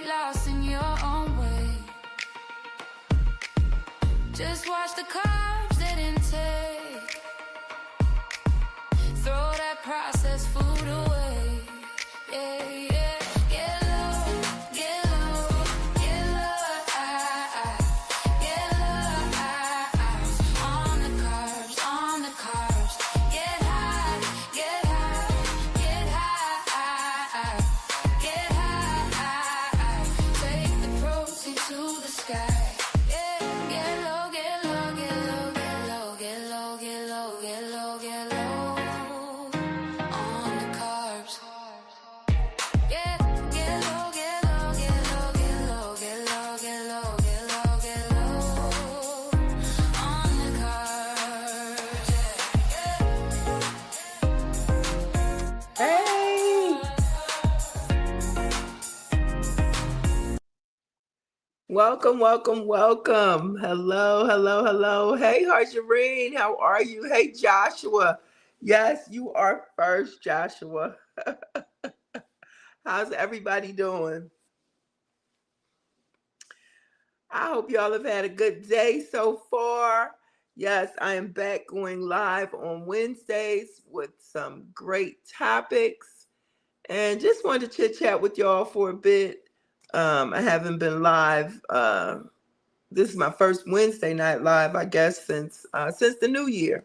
get lost in your own way. Just watch the carbs that intake. Throw that processed food away. Yeah, yeah. Get low, get low, get low. Get low. On the carbs, on the carbs. Get high, get high, get high. Get high. Take the protein to the sky. Yeah, get low, get low, get low, get low, get low, get low, get low, get low. On the carbs. Get low, get low, get low, get low, get low, get low, get low, get low. On the carbs. Hey, welcome, welcome, welcome. Hello, hello, hello. Hey, Harjareen, how are you? Hey, Joshua. Yes, you are first, Joshua. How's everybody doing? I hope y'all have had a good day so far. Yes, I am back going live on Wednesdays with some great topics. And just wanted to chit chat with y'all for a bit. I haven't been live. This is my first Wednesday night live, I guess, since the new year.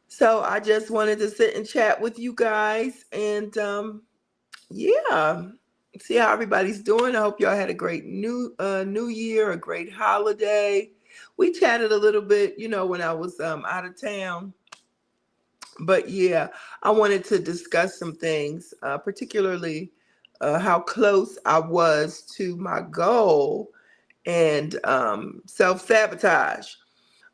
So I just wanted to sit and chat with you guys, and yeah, see how everybody's doing. I hope y'all had a great new year, a great holiday. We chatted a little bit, when I was out of town. But yeah, I wanted to discuss some things, particularly how close I was to my goal and self-sabotage.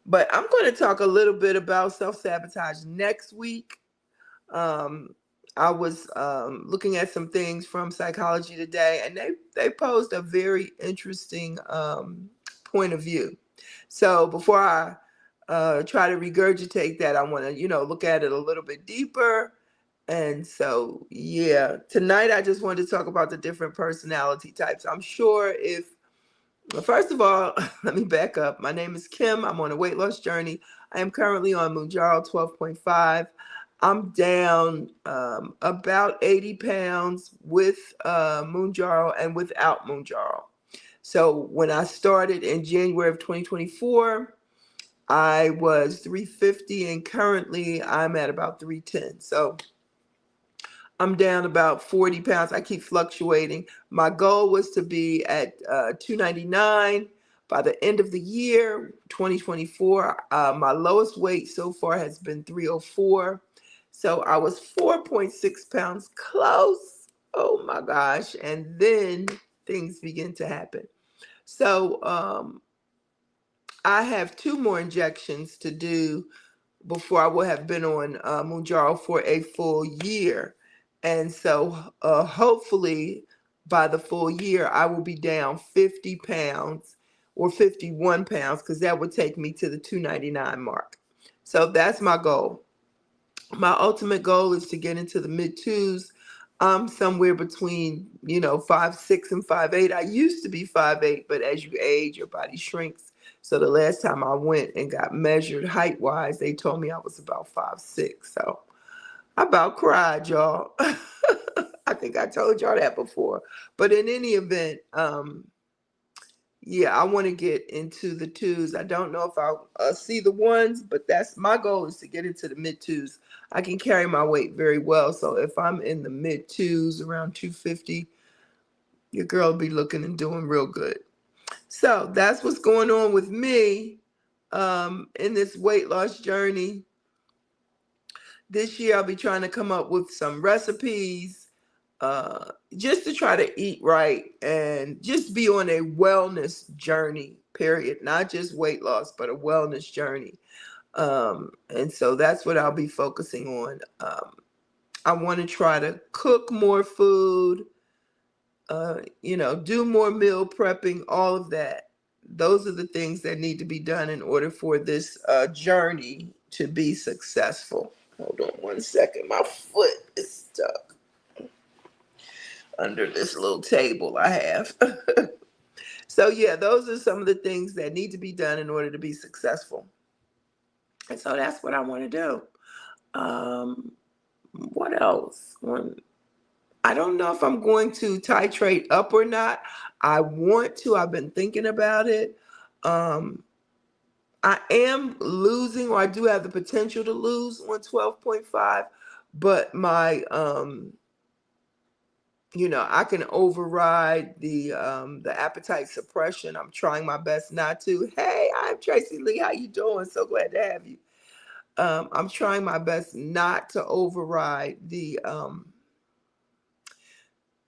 But I'm going to talk a little bit about self-sabotage next week. Um, I was looking at some things from Psychology Today, and they posed a very interesting point of view. So before I try to regurgitate that, I want to, look at it a little bit deeper. And so, yeah, tonight I just wanted to talk about the different personality types. I'm sure first of all, let me back up. My name is Kim. I'm on a weight loss journey. I am currently on Mounjaro 12.5. I'm down about 80 pounds with Mounjaro and without Mounjaro. So when I started in January of 2024, I was 350, and currently I'm at about 310. So I'm down about 40 pounds. I keep fluctuating. My goal was to be at 299 by the end of the year, 2024. My lowest weight so far has been 304. So I was 4.6 pounds close. Oh my gosh. And then things begin to happen. So I have 2 more injections to do before I will have been on Mounjaro for a full year. And so hopefully by the full year, I will be down 50 pounds or 51 pounds, because that would take me to the 299 mark. So that's my goal. My ultimate goal is to get into the mid twos. I'm somewhere between, 5'6" and 5'8". I used to be 5'8", but as you age, your body shrinks. So the last time I went and got measured height wise, they told me I was about 5'6". So I about cried, y'all. I think I told y'all that before. But in any event, yeah, I want to get into the twos. I don't know if I'll see the ones, but that's my goal, is to get into the mid twos. I can carry my weight very well. So if I'm in the mid twos, around 250, your girl will be looking and doing real good. So that's what's going on with me in this weight loss journey. This year, I'll be trying to come up with some recipes just to try to eat right and just be on a wellness journey, period. Not just weight loss, but a wellness journey. And so that's what I'll be focusing on. I want to try to cook more food, do more meal prepping, all of that. Those are the things that need to be done in order for this journey to be successful. Hold on one second. My foot is stuck. under this little table I have. So yeah, those are some of the things that need to be done in order to be successful. And so that's what I want to do. Um, what else? I don't know if I'm going to titrate up or not. I want to. I've been thinking about it. Um, I am losing, or I do have the potential to lose on 12.5, but I can override the appetite suppression. I'm trying my best not to. Hey, I'm Tracy Lee. How you doing? So glad to have you. I'm trying my best not to override the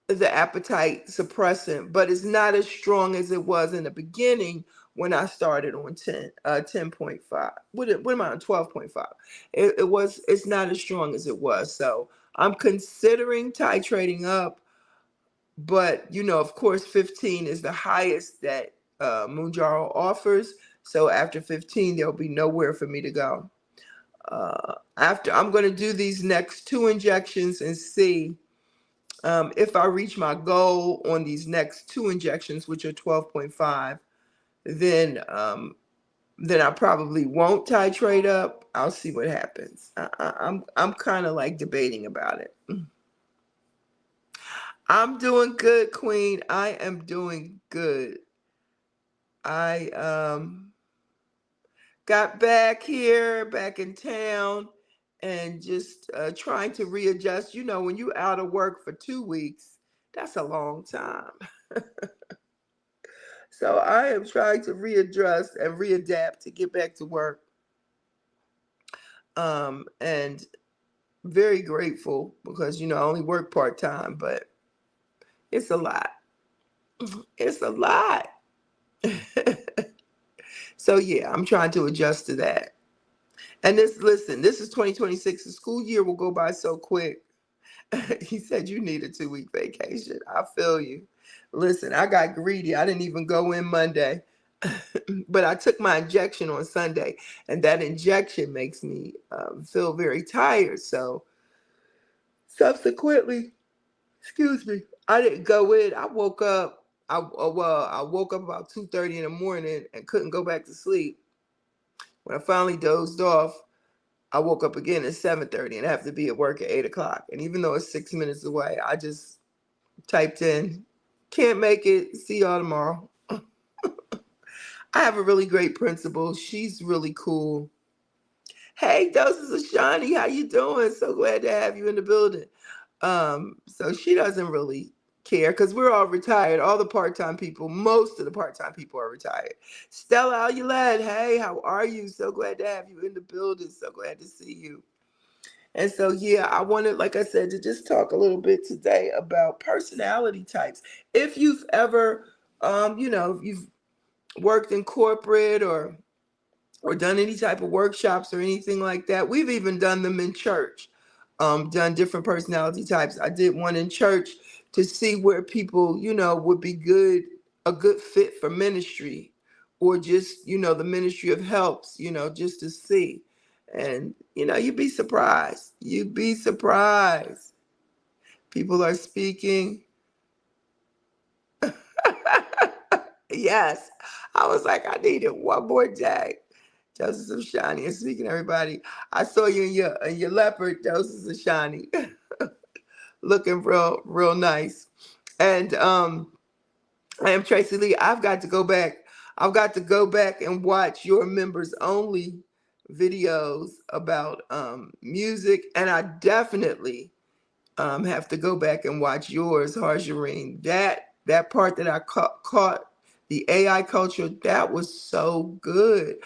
appetite suppressant, but it's not as strong as it was in the beginning when I started on 10.5. What am I on 12.5? It's not as strong as it was. So I'm considering titrating up, but of course 15 is the highest that Mounjaro offers. So after 15, there'll be nowhere for me to go. After I'm going to do these next two injections and see if I reach my goal on these next two injections, which are 12.5, then I probably won't titrate up. I'll see what happens. I'm kind of like debating about it. I'm doing good, Queen. I am doing good. I got back here, back in town, and just trying to readjust. When you out of work for 2 weeks, that's a long time. So I am trying to readjust and readapt to get back to work. And very grateful because I only work part-time, but it's a lot. It's a lot. So yeah, I'm trying to adjust to that. And listen, this is 2026. The school year will go by so quick. He said you need a 2-week vacation. I feel you. Listen, I got greedy. I didn't even go in Monday. But I took my injection on Sunday, and that injection makes me feel very tired. So subsequently, excuse me, I didn't go in. I woke up. I woke up about 2:30 in the morning and couldn't go back to sleep. When I finally dozed off, I woke up again at 7:30 and I have to be at work at 8 o'clock. And even though it's 6 minutes away, I just typed in, "Can't make it. See y'all tomorrow." I have a really great principal. She's really cool. Hey, Doses of Shawnee, how you doing? So glad to have you in the building. So she doesn't really care because we're all retired. All the part-time people, most of the part-time people are retired. Stella Aulad, hey, how are you? So glad to have you in the building. So glad to see you. And so, yeah, I wanted, like I said, to just talk a little bit today about personality types. If you've ever, if you've worked in corporate or done any type of workshops or anything like that. We've even done them in church, done different personality types. I did one in church to see where people, would be a good fit for ministry or just, the ministry of helps, just to see. And, you'd be surprised. You'd be surprised. People are speaking. Yes. I was like, I needed one more day. Doses of Shiny. And speaking, everybody, I saw you in your leopard, Doses of Shiny, looking real nice. And I am Tracy Lee. I've got to go back. I've got to go back and watch your members only videos about music, and I definitely have to go back and watch yours, Harjareen. That part that I caught the AI culture, that was so good.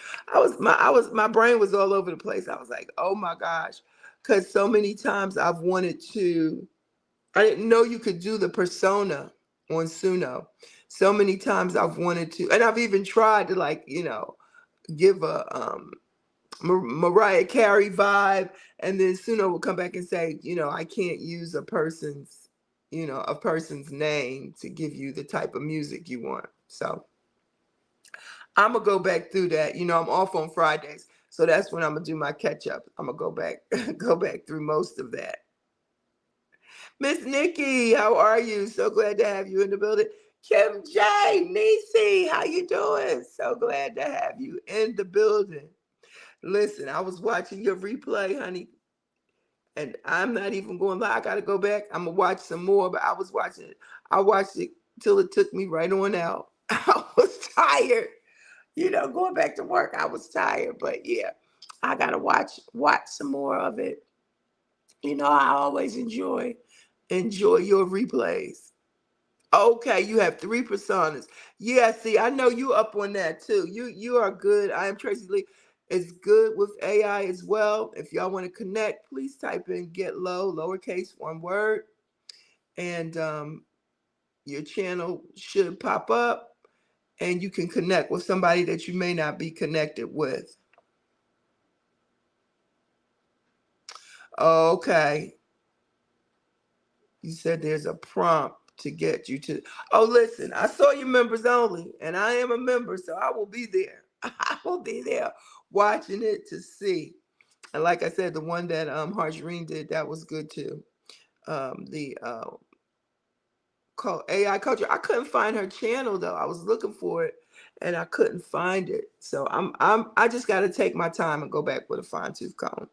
My brain was all over the place. I was like, oh my gosh, because so many times I've wanted to. I didn't know you could do the persona on Suno. So many times I've wanted to, and I've even tried to give a Mariah Carey vibe, and then Suno will come back and say, I can't use a person's name to give you the type of music you want. So I'm gonna go back through that. I'm off on Fridays, so that's when I'm gonna do my catch up. I'm gonna go back, go back through most of that. Miss Nikki, how are you? So glad to have you in the building. Kim J, Nisi, how you doing? So glad to have you in the building. Listen, I was watching your replay, honey, and I'm not even going to lie. I got to go back. I'm going to watch some more, but I was watching it. I watched it till it took me right on out. I was tired. Going back to work, I was tired, but yeah, I got to watch some more of it. I always enjoy your replays. Okay, you have three personas. Yeah, see, I know you up on that too. You are good. I am Tracy Lee. It's good with AI as well. If y'all want to connect, please type in get low, lowercase, one word, and your channel should pop up, and you can connect with somebody that you may not be connected with. Okay, you said there's a prompt to get you to. Oh, listen, I saw you members only, and I am a member, so I will be there. I will be there watching it to see. And like I said, the one that Harjreen did, that was good too. The called AI culture. I couldn't find her channel though. I was looking for it, and I couldn't find it. So I just got to take my time and go back with a fine tooth comb.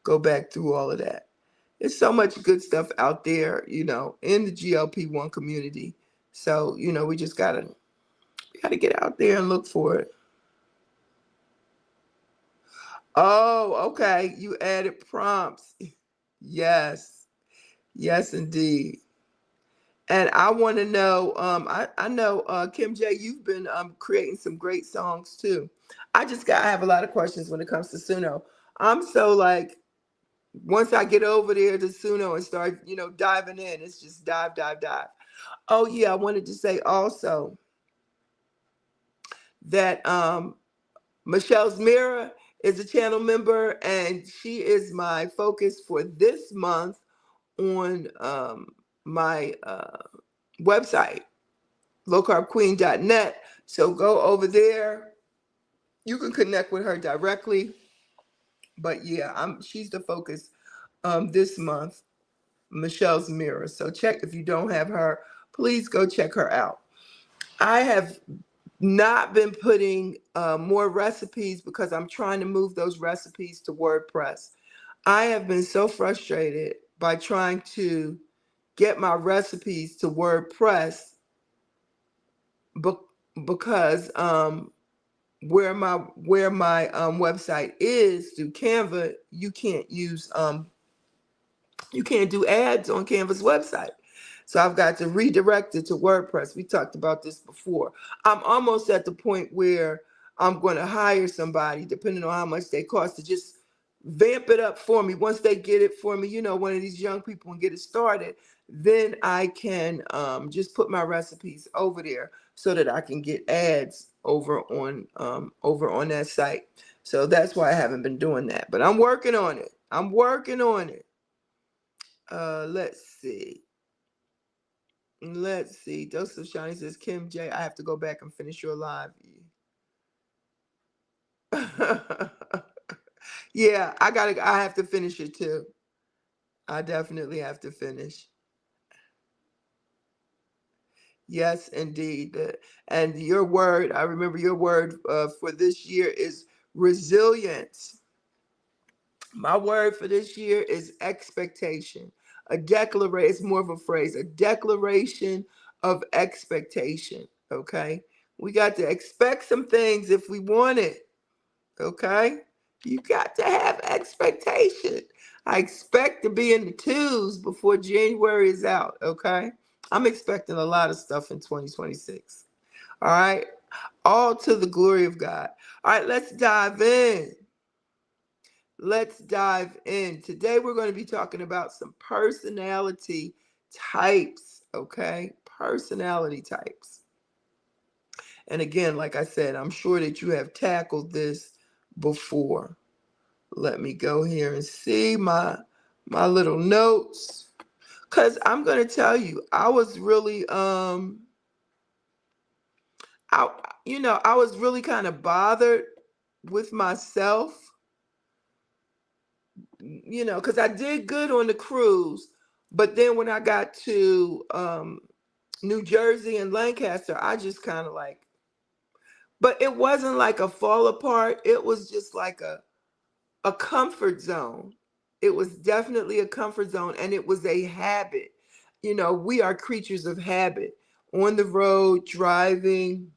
Go back through all of that. There's so much good stuff out there, in the GLP-1 community. So, we just gotta get out there and look for it. Oh, okay. You added prompts. Yes. Yes, indeed. And I want to know, I know, Kim J, you've been creating some great songs too. I have a lot of questions when it comes to Suno. I'm so like, once I get over there to Suno and start, diving in, it's just dive, dive, dive. Oh yeah, I wanted to say also that Michelle's Mirror is a channel member, and she is my focus for this month on my website, lowcarbqueen.net. So go over there. You can connect with her directly. But yeah, she's the focus this month, Michelle's Mirror. So check, if you don't have her, please go check her out. I have not been putting more recipes because I'm trying to move those recipes to WordPress. I have been so frustrated by trying to get my recipes to WordPress because where my website is through Canva, you can't do ads on Canva's website. So I've got to redirect it to WordPress. We talked about this before. I'm almost at the point where I'm going to hire somebody, depending on how much they cost, to just vamp it up for me. Once they get it for me, one of these young people, and get it started, then I can just put my recipes over there so that I can get ads over on that site. So that's why I haven't been doing that. But I'm working on it. I'm working on it. Let's see. Let's see. Joseph Shiny says, Kim J, I have to go back and finish your live. Yeah, I have to finish it too. I definitely have to finish. Yes, indeed. And your word, I remember your word for this year is resilience. My word for this year is expectation. A declaration, it's more of a phrase, a declaration of expectation. Okay. We got to expect some things if we want it. Okay. You got to have expectation. I expect to be in the twos before January is out. Okay. I'm expecting a lot of stuff in 2026. All right. All to the glory of God. All right. Let's dive in. Let's dive in. Today we're going to be talking about some personality types, okay? Personality types. And again, like I said, I'm sure that you have tackled this before. Let me go here and see my little notes, cuz I'm going to tell you, I was really I was really kind of bothered with myself, because I did good on the cruise, But then when I got to New Jersey and Lancaster, I just kind of like, but it wasn't like a fall apart. It was just like a comfort zone. It was definitely a comfort zone, and it was a habit. You know, we are creatures of habit, on the road, driving.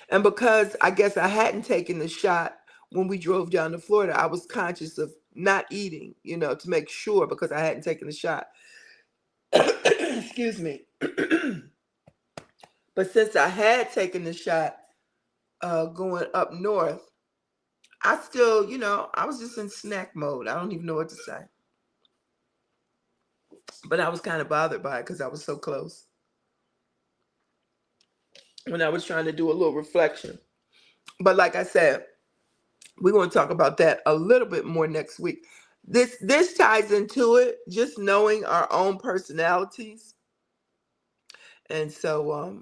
And because I guess I hadn't taken the shot when we drove down to Florida, I was conscious of not eating, to make sure because I hadn't taken the shot. Excuse me. But since I had taken the shot going up north, I still, I was just in snack mode. I don't even know what to say. But I was kind of bothered by it because I was so close when I was trying to do a little reflection. But like I said, we're going to talk about that a little bit more next week. This ties into it, just knowing our own personalities. And so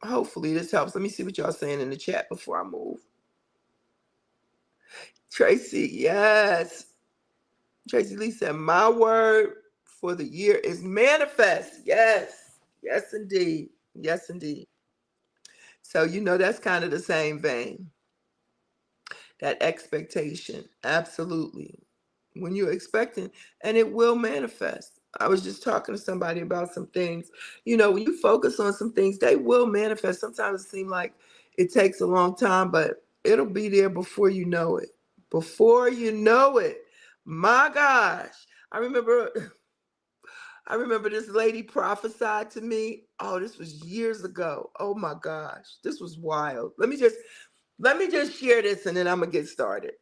hopefully this helps. Let me see what y'all saying in the chat before I move. Tracy, yes. Tracy Lee said, my word for the year is manifest. Yes. Yes, indeed. Yes, indeed. So, that's kind of the same vein. That expectation. Absolutely. When you're expecting, and it will manifest. I was just talking to somebody about some things. When you focus on some things, they will manifest. Sometimes it seems like it takes a long time, but it'll be there before you know it. Before you know it. My gosh. I remember this lady prophesied to me. Oh, this was years ago. Oh my gosh. This was wild. Let me just share this and then I'm gonna get started.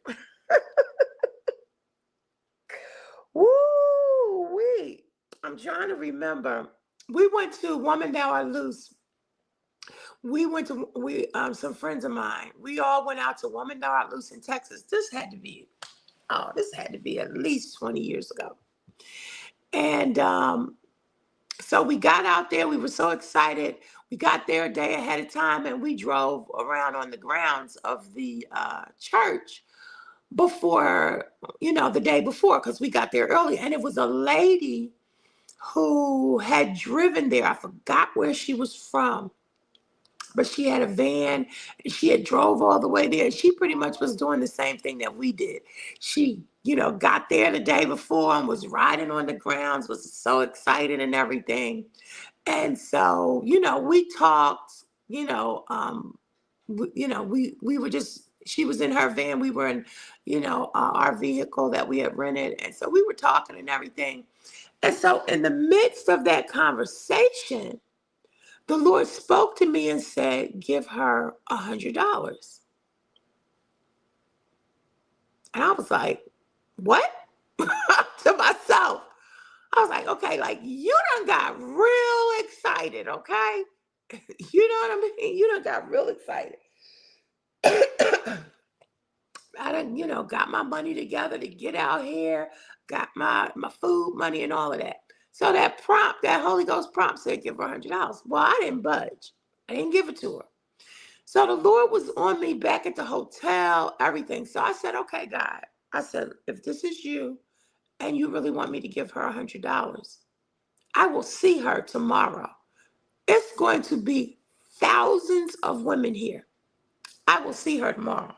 Woo wee. I'm trying to remember. We went to Woman Thou Art Loose. Some friends of mine. We all went out to Woman Thou Art Loose in Texas. This had to be at least 20 years ago. And so we got out there. We were so excited. We got there a day ahead of time, and we drove around on the grounds of the church before, the day before, because we got there early. And it was a lady who had driven there. I forgot where she was from, but she had a van and she had drove all the way there. She pretty much was doing the same thing that we did. She, got there the day before and was riding on the grounds, was so excited and everything. And so, we talked, we were just, she was in her van. We were in, our vehicle that we had rented. And so we were talking and everything. And so in the midst of that conversation, the Lord spoke to me and said, give her $100. And I was like, what? To myself. I was like, okay, like you done got real excited, okay? You know what I mean? You done got real excited. I done, got my money together to get out here, got my food money and all of that. So that Holy Ghost prompt said, give her $100. Well, I didn't budge. I didn't give it to her. So the Lord was on me back at the hotel, everything. So I said, okay, God. I said, if this is you and you really want me to give her $100, I will see her tomorrow. It's going to be thousands of women here. I will see her tomorrow.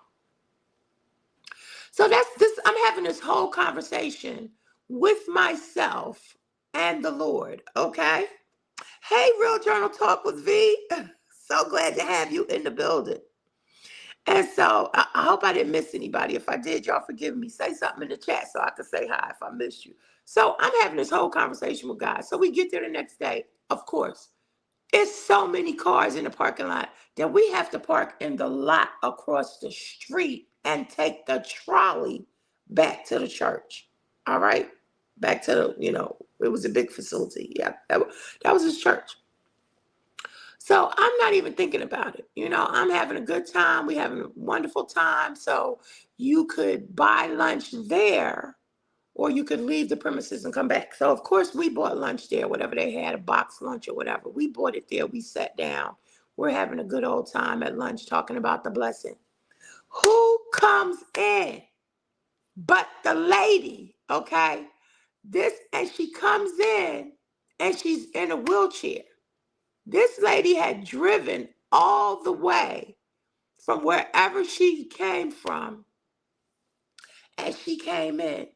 So that's this. I'm having this whole conversation with myself and the Lord. Okay. Hey, Real Journal Talk with V. So glad to have you in the building. And so I hope I didn't miss anybody. If I did, y'all forgive me. Say something in the chat so I can say hi if I missed you. So I'm having this whole conversation with God. So we get there the next day. Of course, it's so many cars in the parking lot that we have to park in the lot across the street and take the trolley back to the church. All right. Back to it was a big facility. Yeah, that was his church. So I'm not even thinking about it. I'm having a good time. We're having a wonderful time. So you could buy lunch there or you could leave the premises and come back. So, of course, we bought lunch there, whatever they had, a box lunch or whatever. We bought it there. We sat down. We're having a good old time at lunch talking about the blessing. Who comes in but the lady, okay, And she comes in and she's in a wheelchair. This lady had driven all the way from wherever she came from, and she came in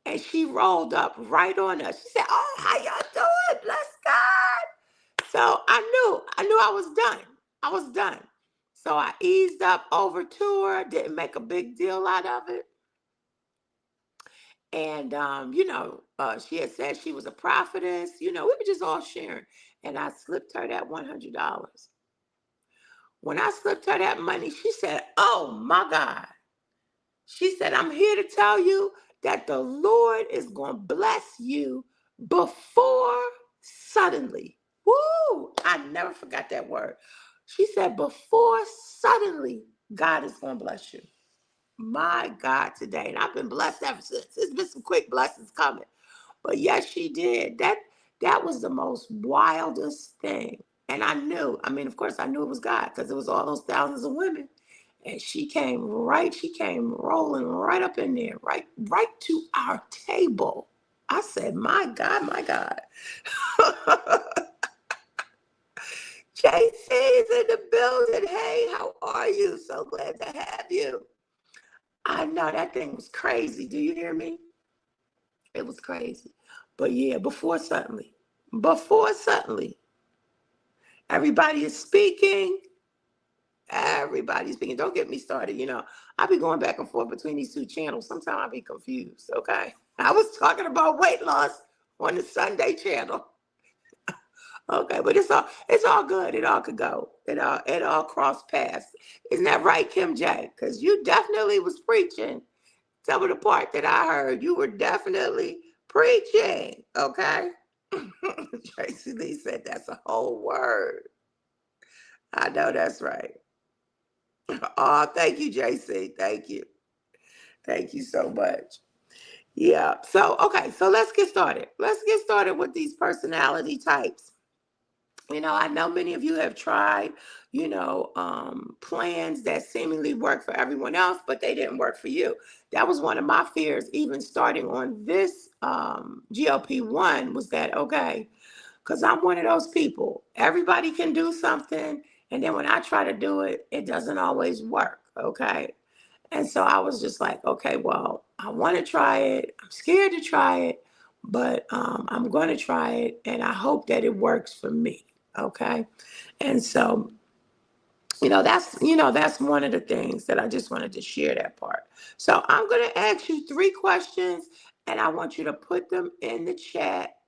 and she rolled up right on us. She said, "Oh, how y'all doing? Bless God." So I knew I was done. I was done. So I eased up over to her, didn't make a big deal out of it. And she had said she was a prophetess. We were just all sharing. And I slipped her that $100. When I slipped her that money, she said, "Oh my God." She said, "I'm here to tell you that the Lord is going to bless you before suddenly." Woo! I never forgot that word. She said, "Before suddenly, God is going to bless you." My God, today. And I've been blessed ever since. There's been some quick blessings coming. But yes, she did. That was the most wildest thing. And of course, I knew it was God because it was all those thousands of women. And she came rolling right up in there, right to our table. I said, "My God, my God." JC's in the building. Hey, how are you? So glad to have you. I know that thing was crazy. Do you hear me? It was crazy. But yeah, before suddenly, everybody is speaking. Everybody's speaking. Don't get me started. I be going back and forth between these two channels. Sometimes I be confused. Okay. I was talking about weight loss on the Sunday channel. Okay, but it's all good. It all could go. It all crossed paths. Isn't that right, Kim J? Because you definitely was preaching. Some of the part that I heard, you were definitely preaching. Okay. Tracy Lee said that's a whole word. I know that's right. Oh, thank you, JC. Thank you. Thank you so much. Yeah. So, okay. So let's get started. Let's get started with these personality types. I know many of you have tried, plans that seemingly work for everyone else, but they didn't work for you. That was one of my fears, even starting on this GLP-1, was that, okay, because I'm one of those people. Everybody can do something. And then when I try to do it, it doesn't always work. Okay. And so I was just like, okay, well, I want to try it. I'm scared to try it, but I'm going to try it. And I hope that it works for me. Okay. And so, that's one of the things that I just wanted to share that part. So I'm going to ask you 3 questions and I want you to put them in the chat.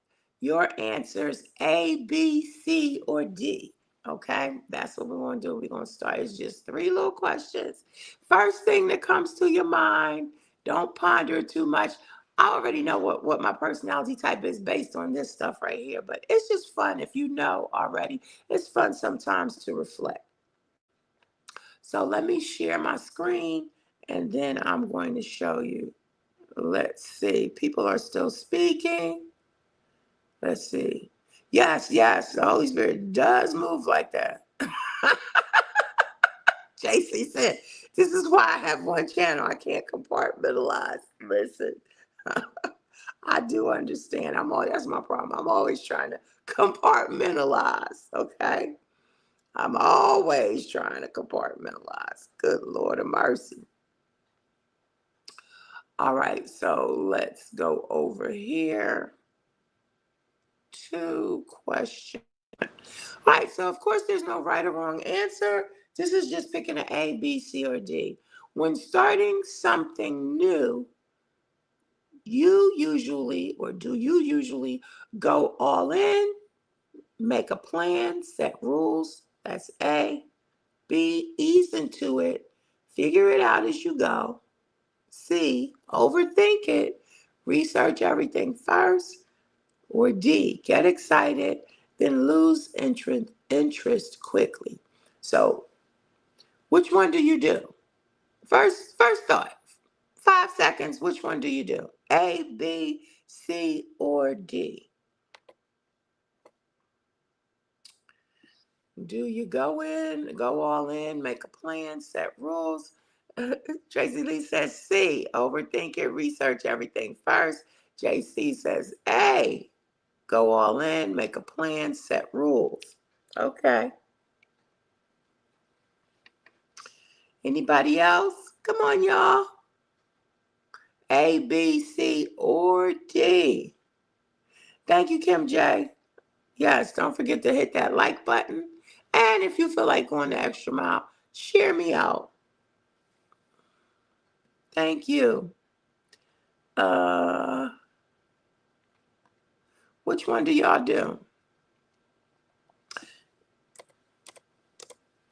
Your answers A, B, C, or D. Okay, that's what we're going to do. We're going to start. It's just 3 little questions. First thing that comes to your mind, don't ponder too much. I already know what my personality type is based on this stuff right here, but it's just fun if you know already. It's fun sometimes to reflect. So let me share my screen and then I'm going to show you. Let's see. People are still speaking. Let's see. Yes, yes, the Holy Spirit does move like that. JC said, "This is why I have one channel. I can't compartmentalize." Listen, I do understand. That's my problem. I'm always trying to compartmentalize, okay? I'm always trying to compartmentalize. Good Lord of mercy. All right, so let's go over here to question. All right, so of course there's no right or wrong answer. This is just picking an A, B, C, or D. When starting something new, do you usually go all in, make a plan, set rules? That's A. B, ease into it, figure it out as you go. C, overthink it, research everything first. Or D, get excited, then lose interest quickly. So, which one do you do? First thought, 5 seconds. Which one do you do? A, B, C, or D? Do you go all in, make a plan, set rules? Tracy Lee says C, overthink it, research everything first. JC says A, go all in, make a plan, set rules. Okay. Anybody else? Come on, y'all. A, B, C, or D. Thank you, Kim J. Yes, don't forget to hit that like button. And if you feel like going the extra mile, share me out. Thank you. Uh, which one do y'all do?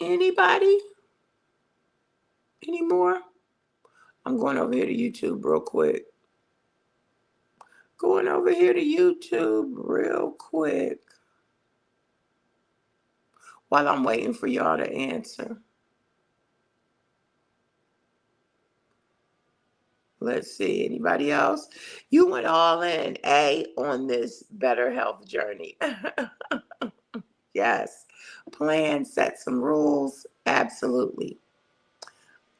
Anybody? Any more? I'm going over here to YouTube real quick. Going over here to YouTube real quick while I'm waiting for y'all to answer. Let's see, anybody else? You went all in, A, on this better health journey. Yes. Plan, set some rules. Absolutely.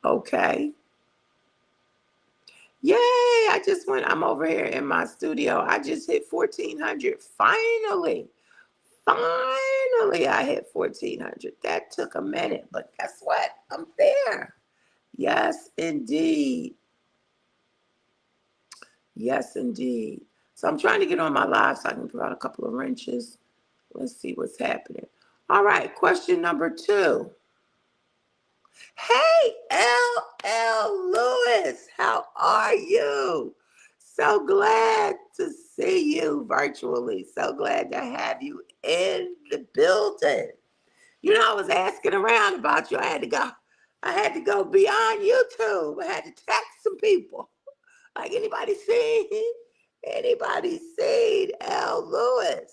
Okay. Yay, I'm over here in my studio. I just hit 1,400. Finally. Finally, I hit 1,400. That took a minute, but guess what? I'm there. Yes, indeed. Yes, indeed. So I'm trying to get on my live so I can throw out a couple of wrenches. Let's see what's happening. All right, question number 2. Hey, L. Lewis, how are you? So glad to see you virtually. So glad to have you in the building. You know, I was asking around about you. I had to go beyond YouTube. I had to text some people. Like, anybody seen? Anybody seen L. Lewis?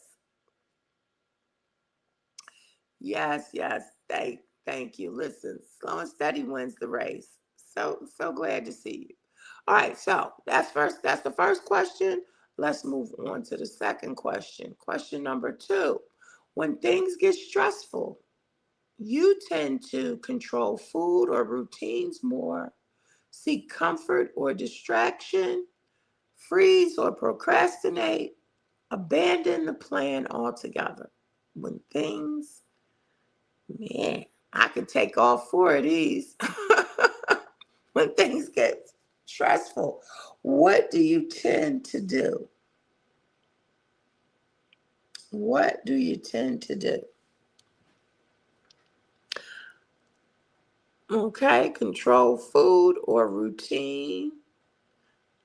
Yes, yes. Thank you. Listen, slow and steady wins the race. So glad to see you. All right, so that's the first question. Let's move on to the second question. Question number 2. When things get stressful, you tend to control food or routines more, seek comfort or distraction, freeze or procrastinate, abandon the plan altogether. When things Man, I could take all 4 of these. When things get stressful, what do you tend to do? What do you tend to do? Okay, control food or routine,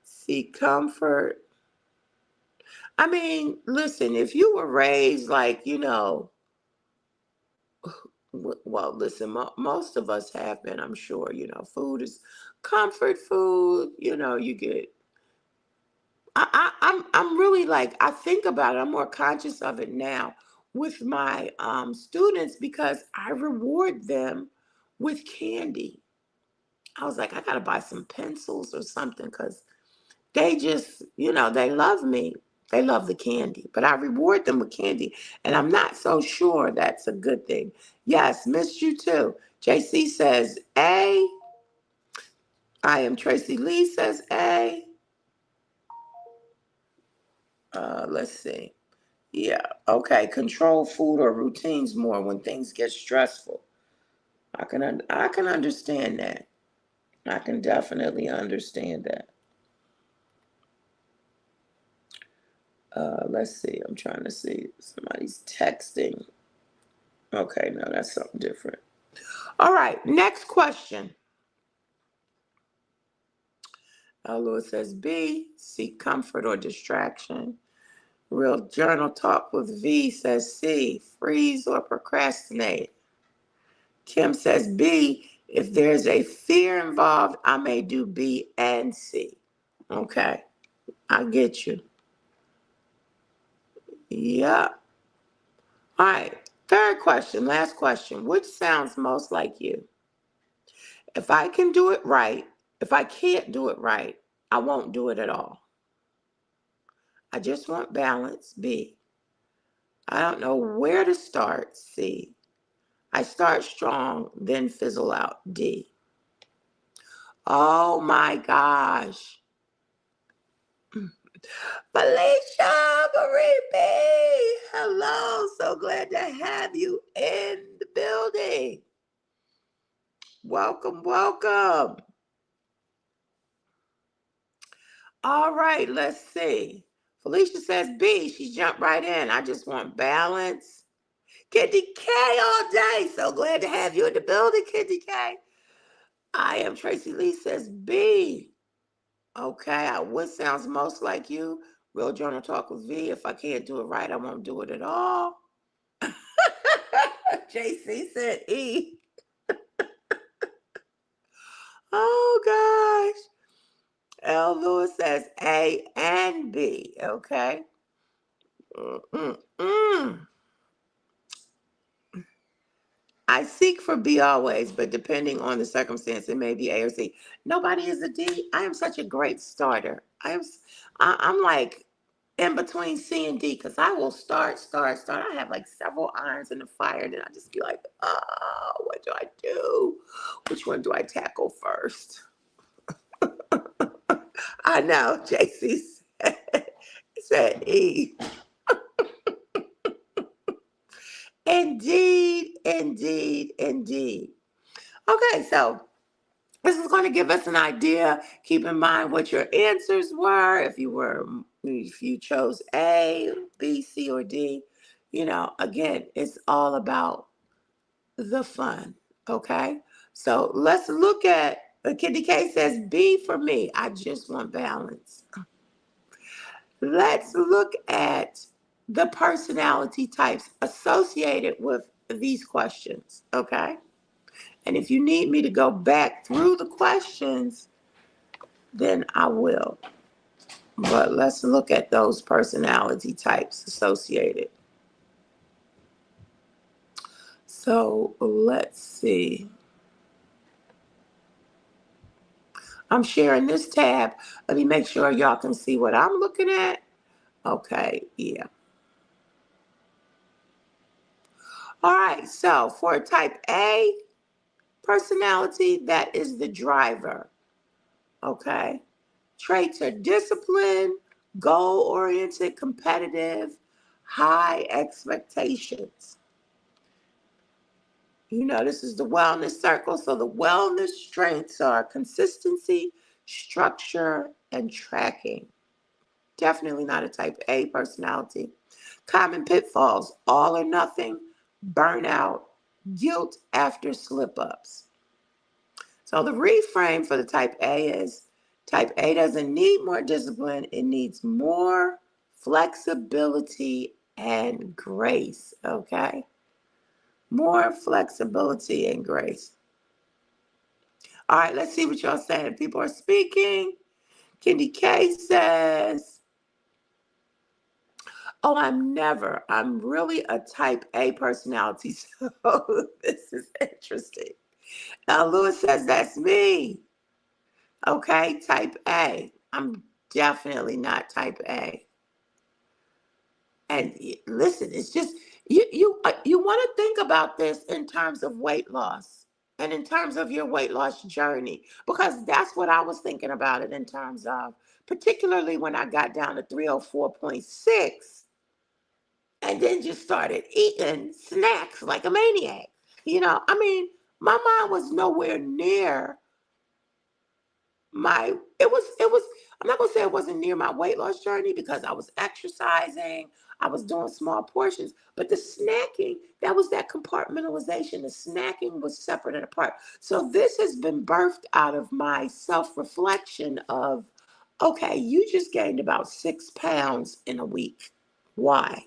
seek comfort. I mean, listen, if you were raised like, well, listen, most of us have been, I'm sure, food is comfort food, you get I'm really like, I think about it. I'm more conscious of it now with my students because I reward them with candy. I was like, I gotta buy some pencils or something because they just, they love me. They love the candy, but I reward them with candy, and I'm not so sure that's a good thing. Yes, missed you too. JC says A. I am Tracy Lee says A. Let's see. Yeah. Okay. Control food or routines more when things get stressful. I can understand that. I can definitely understand that. Let's see. I'm trying to see. Somebody's texting. Okay. No, that's something different. All right. Next question. Lewis says B. Seek comfort or distraction. Real journal talk with V says C. Freeze or procrastinate. Kim says B, if there's a fear involved, I may do B and C. Okay, I get you. Yeah. All right. Third question, last question. Which sounds most like you? If I can do it right, if I can't do it right, I won't do it at all. I just want balance. B. I don't know where to start. C. I start strong, then fizzle out. D. Oh my gosh. Felicia Marie B. Hello. So glad to have you in the building. Welcome, welcome. All right, let's see. Felicia says B. She jumped right in. I just want balance. Kitty K all day. So glad to have you in the building, Kitty K. I am Tracy Lee says B. Okay, what sounds most like you? Real Journal Talk with V. If I can't do it right, I won't do it at all. JC said E. Oh gosh. L. Lewis says A and B. Okay. Mm-mm-mm. I seek for B always, but depending on the circumstance, it may be A or C. Nobody is a D. I am such a great starter. I'm like in between C and D because I will start. I have like several irons in the fire, and then I just be like, oh, what do I do? Which one do I tackle first? I know, JC said E. Indeed, indeed, indeed. Okay, so this is going to give us an idea. Keep in mind what your answers were. If you chose A, B, C, or D, again, it's all about the fun. Okay. So let's look at Kitty K says B for me. I just want balance. Let's look at the personality types associated with these questions. Okay. And if you need me to go back through the questions, then I will. But let's look at those personality types associated. So let's see. I'm sharing this tab. Let me make sure y'all can see what I'm looking at. Okay, yeah. All right, so for type A personality, that is the driver. Okay. Traits are discipline, goal-oriented, competitive, high expectations. This is the wellness circle. So the wellness strengths are consistency, structure, and tracking. Definitely not a type A personality. Common pitfalls, all or nothing, burnout, guilt after slip-ups. So the reframe for the type A is type A doesn't need more discipline. It needs more flexibility and grace. Okay. More flexibility and grace. All right, let's see what y'all saying. People are speaking. Candy K says, oh, I'm really a type A personality. So this is interesting. Lewis says, that's me. Okay, type A. I'm definitely not type A. And listen, it's just you want to think about this in terms of weight loss and in terms of your weight loss journey, because that's what I was thinking about it in terms of, particularly when I got down to 304.6 and then just started eating snacks like a maniac. My mind was nowhere near it was I'm not gonna say it wasn't near my weight loss journey because I was exercising, I was doing small portions, but the snacking, that was that compartmentalization. The snacking was separate and apart. So this has been birthed out of my self-reflection of, okay, you just gained about 6 pounds in a week. Why?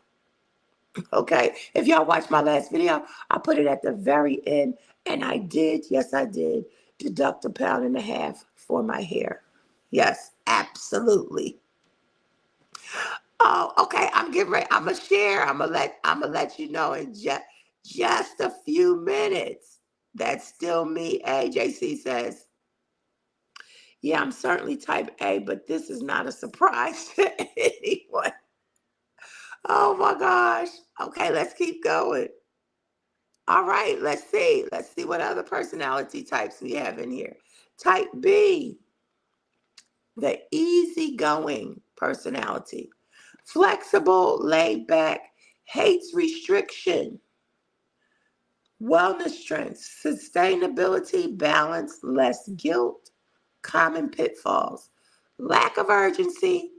Okay. If y'all watched my last video, I put it at the very end, and I did, yes, I did, deduct 1.5 pounds for my hair. Yes, absolutely. Oh, okay. I'm getting ready. I'm gonna share. I'm gonna let you know in just a few minutes. That's still me. AJC says, yeah, I'm certainly type A, but this is not a surprise to anyone. Oh my gosh. Okay, let's keep going. All right, let's see. Let's see what other personality types we have in here. Type B. The easygoing personality. Flexible, laid back, hates restriction. Wellness strengths, sustainability, balance, less guilt, common pitfalls, lack of urgency,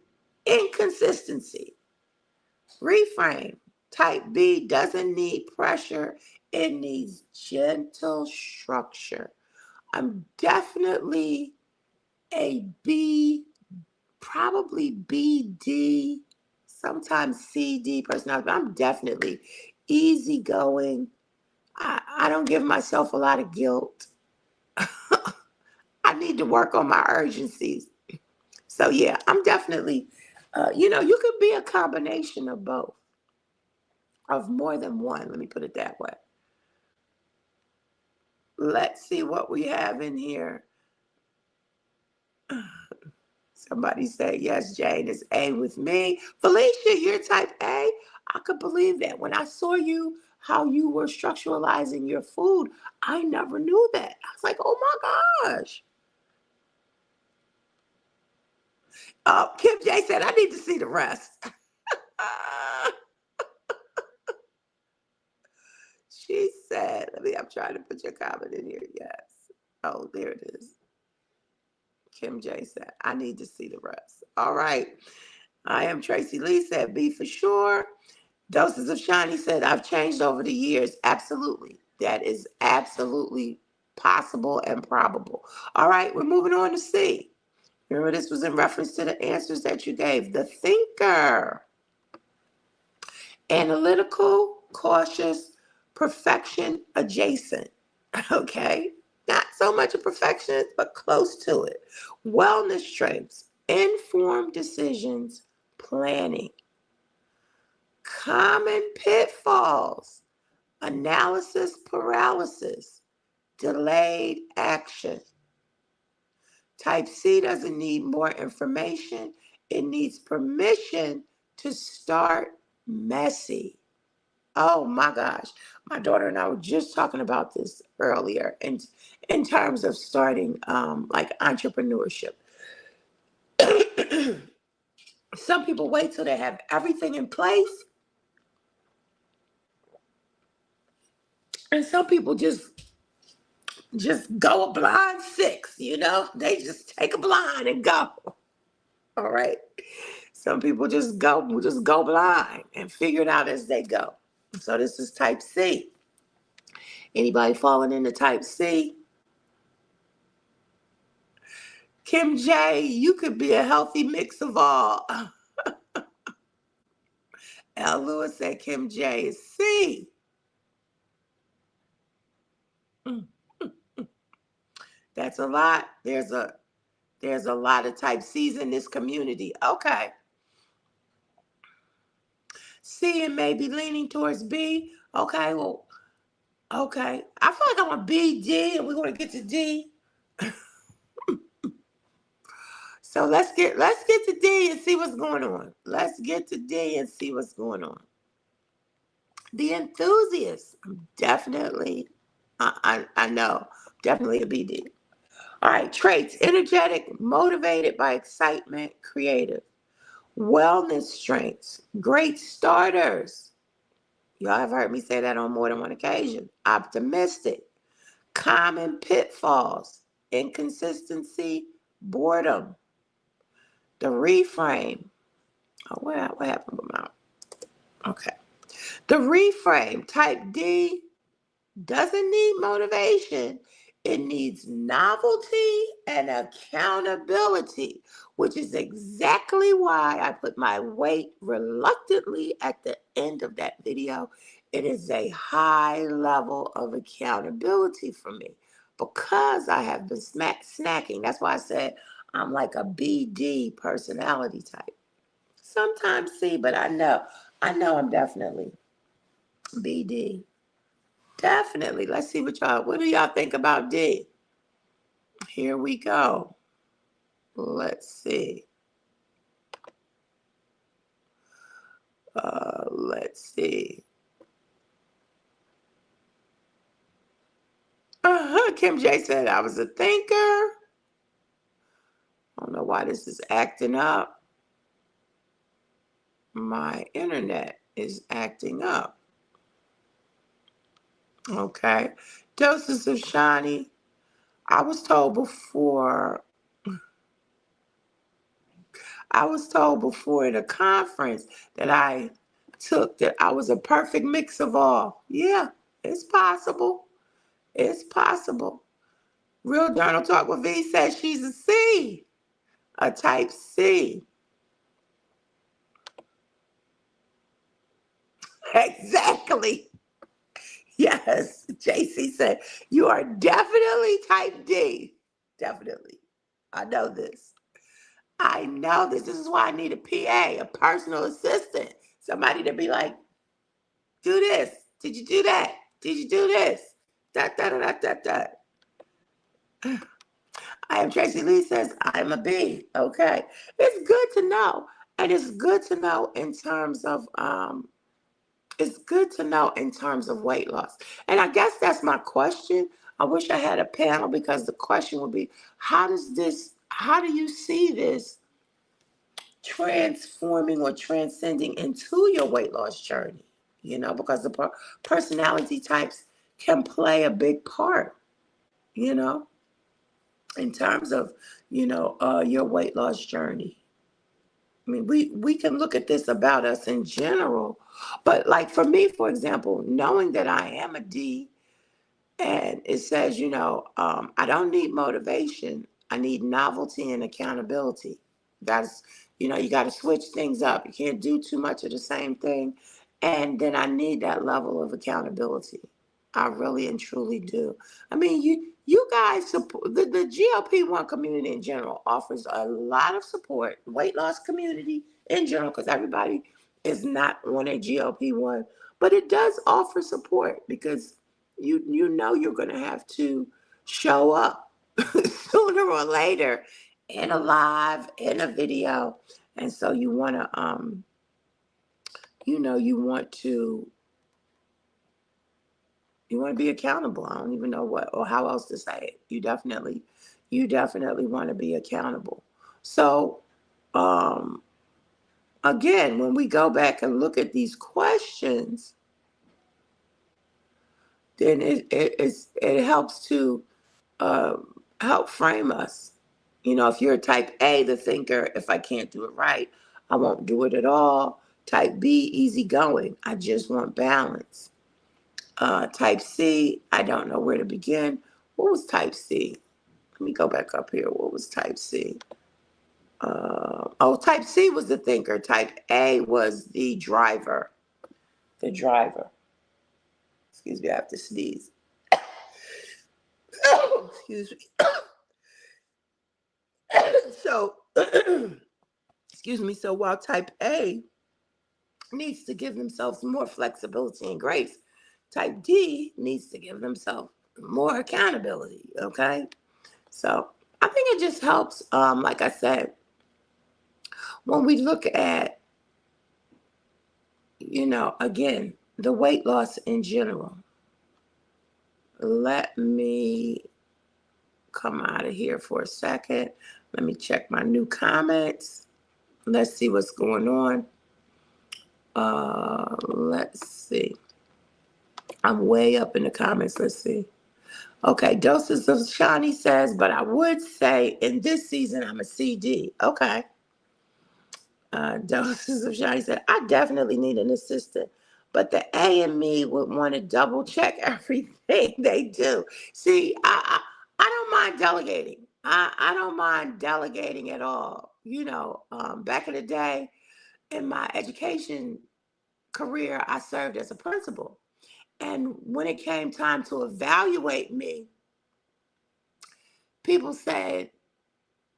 inconsistency. Reframe. Type B doesn't need pressure, it needs gentle structure. I'm definitely a B, probably BD, sometimes CD personality. I'm definitely easygoing. I don't give myself a lot of guilt. I need to work on my urgencies. So, yeah, I'm definitely, you could be a combination of both, of more than one. Let me put it that way. Let's see what we have in here. Somebody say, yes, Jane, is A with me. Felicia, you're type A. I could believe that. When I saw you, how you were structuralizing your food, I never knew that. I was like, oh my gosh. Kim J said, I need to see the rest. She said, I'm trying to put your comment in here. Yes. Oh, there it is. Kim J said, I need to see the rest. All right. I am Tracy Lee said, B for sure. Doses of Shiny said, I've changed over the years. Absolutely. That is absolutely possible and probable. All right. We're moving on to C. Remember, this was in reference to the answers that you gave. The thinker. Analytical, cautious, perfection adjacent. Okay? Not so much a perfectionist, but close to it. Wellness traits, informed decisions, planning. Common pitfalls, analysis paralysis, delayed action. Type C doesn't need more information, it needs permission to start messy. Oh my gosh. My daughter and I were just talking about this earlier in terms of starting like entrepreneurship. Some people wait till they have everything in place, and some people just go a blind six, They just take a blind and go. All right. Some people just go blind and figure it out as they go. So this is type C. Anybody falling into type C? Kim J, you could be a healthy mix of all. L. Lewis said Kim J is C. That's a lot. There's a lot of type C's in this community. Okay. C and maybe leaning towards B. Okay, well, okay. I feel like I'm a B, D, and we're gonna get to D. So let's get to D and see what's going on. Let's get to D and see what's going on. The enthusiast, definitely, I know, definitely a BD. All right, traits, energetic, motivated by excitement, creative. Wellness strengths, great starters. Y'all have heard me say that on more than one occasion. Optimistic, common pitfalls, inconsistency, boredom. The reframe. Oh, what happened with my? Okay. The reframe, type D, doesn't need motivation. It needs novelty and accountability, which is exactly why I put my weight reluctantly at the end of that video. It is a high level of accountability for me because I have been snacking. That's why I said I'm like a BD personality type. Sometimes C, but I know I'm definitely BD. Definitely. Let's see what do y'all think about D? Here we go. Let's see. Let's see. Kim J said I was a thinker. don't know why this is acting up. My internet is acting up. Okay. Doses of Shani. I was told before in a conference that I took that I was a perfect mix of all. Yeah, it's possible. It's possible. Real Journal Talk with V says she's a C, a type C. Exactly. Yes. JC said, you are definitely type D. Definitely. I know this. I know this. This is why I need a PA, a personal assistant. Somebody to be like, do this. Did you do that? Did you do this? Da, da, da, da, da, da. I am Tracy Lee says, I'm a B. Okay. It's good to know. And it's good to know in terms of weight loss. And I guess that's my question. I wish I had a panel because the question would be, how do you see this transforming or transcending into your weight loss journey? Because the personality types can play a big part, you know, in terms of, your weight loss journey. I mean, we can look at this about us in general, but like for me, for example, knowing that I am a D, and it says, I don't need motivation. I need novelty and accountability. That's, you got to switch things up. You can't do too much of the same thing. And then I need that level of accountability. I really and truly do. I mean, you guys support the GLP-1 community in general offers a lot of support, weight loss community in general, because everybody is not on a GLP-1, but it does offer support because you know you're going to have to show up sooner or later in a live, in a video. And so you want to you want to be accountable. I don't even know what or how else to say it. You definitely want to be accountable. So again, when we go back and look at these questions, then it helps to help frame us. If you're a type A, the thinker, if I can't do it right, I won't do it at all. Type B, easygoing. I just want balance. Type C, I don't know where to begin. What was type C? Let me go back up here. What was type C? Type C was the thinker. Type A was the driver. The driver. Excuse me, I have to sneeze. Excuse me. So, excuse me. So while type A needs to give themselves more flexibility and grace, type D needs to give themselves more accountability. Okay. So I think it just helps, like I said, when we look at, again, the weight loss in general. Let me come out of here for a second. Let me check my new comments. Let's see what's going on. Let's see. I'm way up in the comments. Let's see. Okay, Doses of Shani says, but I would say in this season, I'm a CD. Okay. Doses of Shani said, I definitely need an assistant, but the A in me would want to double check everything they do. See, I don't mind delegating. I don't mind delegating at all. Back in the day in my education career, I served as a principal. And when it came time to evaluate me, people said,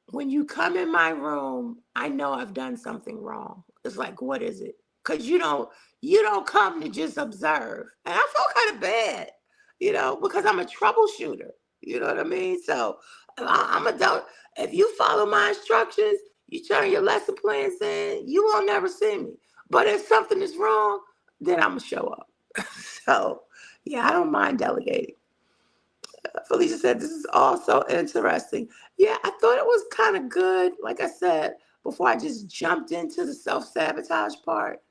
when you come in my room, I know I've done something wrong. It's like, what is it? Because you don't come to just observe. And I felt kind of bad, because I'm a troubleshooter. You know what I mean? So I'm a don't. If you follow my instructions, you turn your lesson plans in, you will never see me. But if something is wrong, then I'm gonna show up. So yeah, I don't mind delegating. Felicia said, this is also interesting. Yeah, I thought it was kind of good. Like I said, before I just jumped into the self-sabotage part.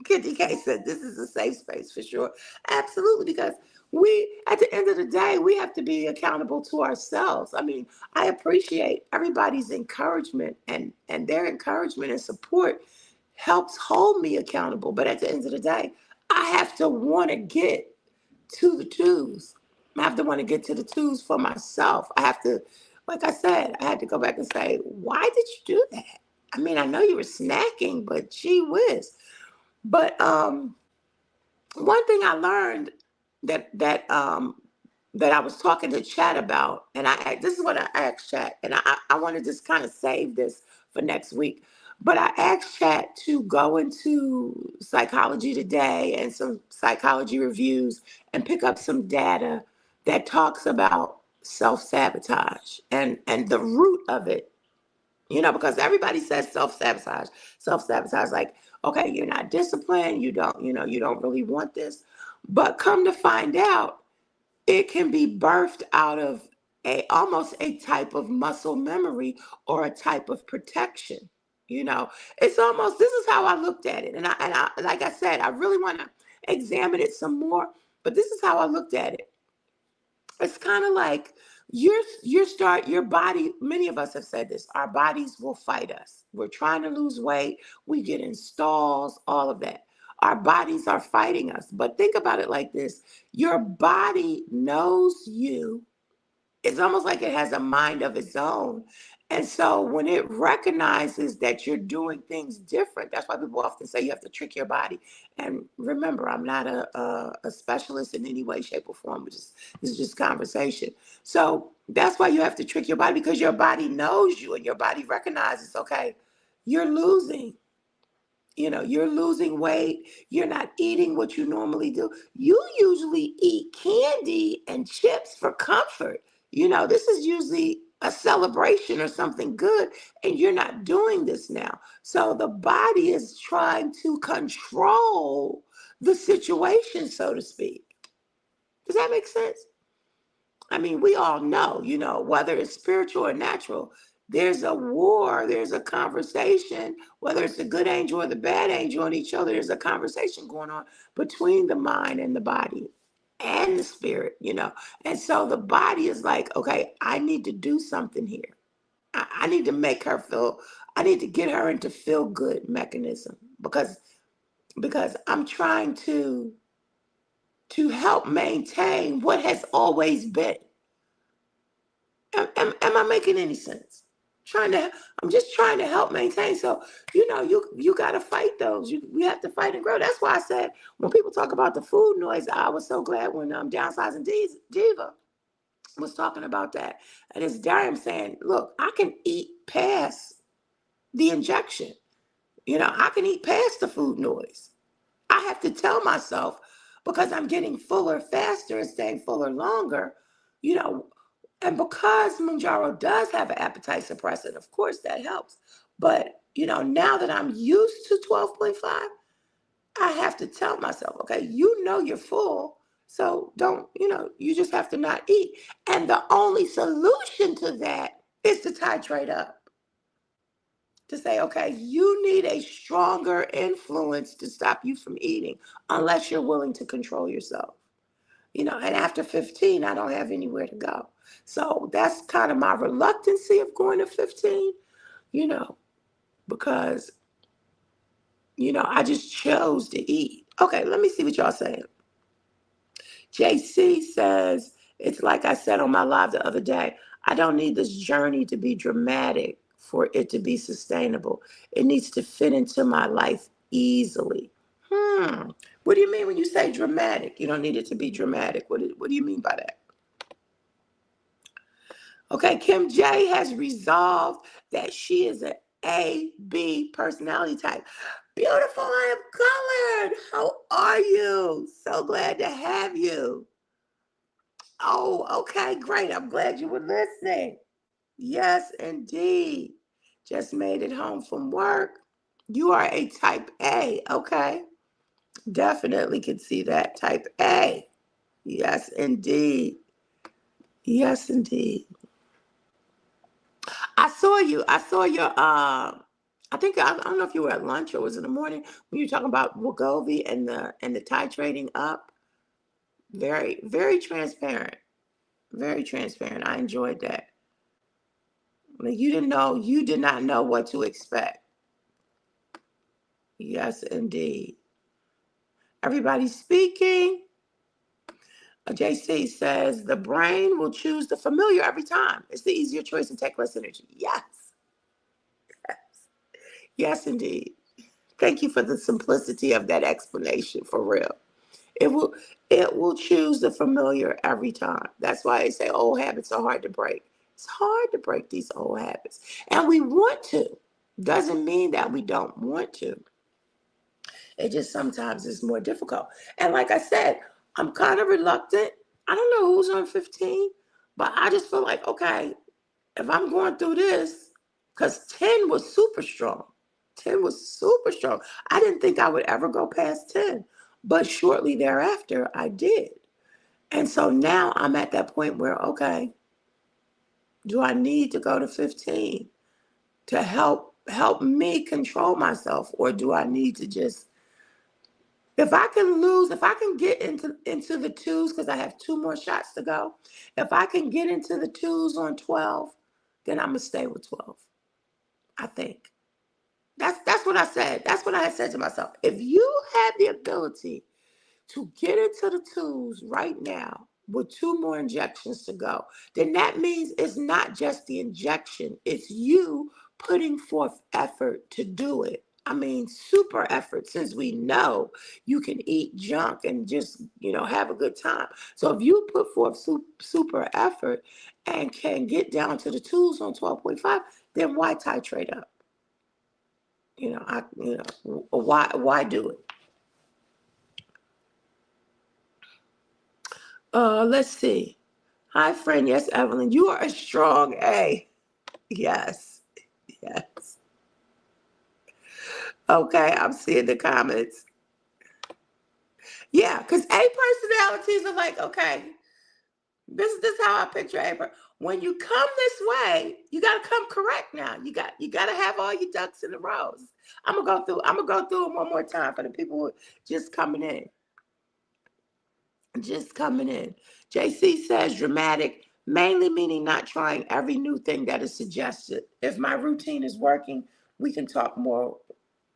Kitty K said, this is a safe space for sure. Absolutely, because at the end of the day, we have to be accountable to ourselves. I mean, I appreciate everybody's encouragement, and their encouragement and support helps hold me accountable. But at the end of the day, I have to want to get to the twos. I have to want to get to the twos for myself. I have to, like I said, I had to go back and say, why did you do that? I mean, I know you were snacking, but gee whiz. But one thing I learned that I was talking to Chat about, and this is what I asked Chat, and I want to just kind of save this for next week. But I asked Chat to go into Psychology Today and some psychology reviews and pick up some data that talks about self-sabotage and the root of it. Because everybody says self-sabotage. Self-sabotage, like, okay, you're not disciplined, you don't really want this. But come to find out, it can be birthed out of a almost a type of muscle memory or a type of protection. It's almost, this is how I looked at it. And I like I said, I really want to examine it some more, but this is how I looked at it. It's kind of like your body, many of us have said this, our bodies will fight us. We're trying to lose weight, we get in stalls, all of that. Our bodies are fighting us. But think about it like this: your body knows you. It's almost like it has a mind of its own. And so when it recognizes that you're doing things different, that's why people often say you have to trick your body. And remember, I'm not a specialist in any way, shape, or form. This is just conversation. So that's why you have to trick your body, because your body knows you and your body recognizes, okay, you're losing. You're losing weight. You're not eating what you normally do. You usually eat candy and chips for comfort. This is usually a celebration or something good, and you're not doing this now. So the body is trying to control the situation, so to speak. Does that make sense? I mean, we all know, whether it's spiritual or natural, there's a war, there's a conversation, whether it's the good angel or the bad angel on each other, there's a conversation going on between the mind and the body and the spirit. And so the body is like, okay, I need to do something here. I need to make her feel, I need to get her into feel good mechanism because I'm trying to help maintain what has always been. Am I making any sense? Trying to, I'm just trying to help maintain. So, you got to fight those. We have to fight and grow. That's why I said when people talk about the food noise, I was so glad when Downsizing Diva was talking about that. And it's Darian saying, look, I can eat past the injection. I can eat past the food noise. I have to tell myself, because I'm getting fuller faster and staying fuller longer, you know, and because Manjaro does have an appetite suppressant, of course that helps. But, now that I'm used to 12.5, I have to tell myself, okay, you're full. So don't, you just have to not eat. And the only solution to that is to titrate up. To say, okay, you need a stronger influence to stop you from eating unless you're willing to control yourself. And after 15, I don't have anywhere to go. So that's kind of my reluctancy of going to 15, you know, because, I just chose to eat. Okay, let me see what y'all saying. JC says, it's like I said on my live the other day, I don't need this journey to be dramatic for it to be sustainable. It needs to fit into my life easily. What do you mean when you say dramatic? You don't need it to be dramatic. What do you mean by that? Okay, Kim J has resolved that she is an AB personality type. Beautiful, I am colored. How are you? So glad to have you. Oh, okay, great. I'm glad you were listening. Yes, indeed. Just made it home from work. You are a type A. Okay. Definitely can see that. Type A. Yes, indeed. Yes, indeed. I saw you. I saw your. I don't know if you were at lunch or was it in the morning when you were talking about Wegovy and the titrating up. Very, very transparent. Very transparent. I enjoyed that. Like you did not know what to expect. Yes, indeed. Everybody speaking. JC says the brain will choose the familiar every time. It's the easier choice and take less energy. Yes. Yes. Yes, indeed. Thank you for the simplicity of that explanation for real. It will it will choose the familiar every time. That's why they say old habits are hard to break. It's hard to break these old habits. And we want to. Doesn't mean that we don't want to. It just sometimes is more difficult. And like I said, I'm kind of reluctant. I don't know who's on 15, but I just feel like, okay, if I'm going through this, because 10 was super strong. 10 was super strong. I didn't think I would ever go past 10, but shortly thereafter, I did. And so now I'm at that point where, okay, do I need to go to 15 to help me control myself, or do I need to just if I can get into the twos because I have two more shots to go, if I can get into the twos on 12, then I'm gonna stay with 12. I think. That's what I said. That's what I had said to myself. If you have the ability to get into the twos right now with two more injections to go, then that means it's not just the injection, it's you putting forth effort to do it. I mean, super effort, since we know you can eat junk and just, have a good time. So if you put forth super effort and can get down to the twos on 12.5, then why titrate up? Why do it? Let's see. Hi, friend. Yes, Evelyn, you are a strong A. Yes, yes. Okay, I'm seeing the comments. Yeah, because A personalities are like, okay, this is how I picture A. When you come this way, you got to come correct now. You got to have all your ducks in the rows. I'm gonna go through them one more time for the people who are just coming in. Just coming in. JC says dramatic, mainly meaning not trying every new thing that is suggested. If my routine is working, we can talk more.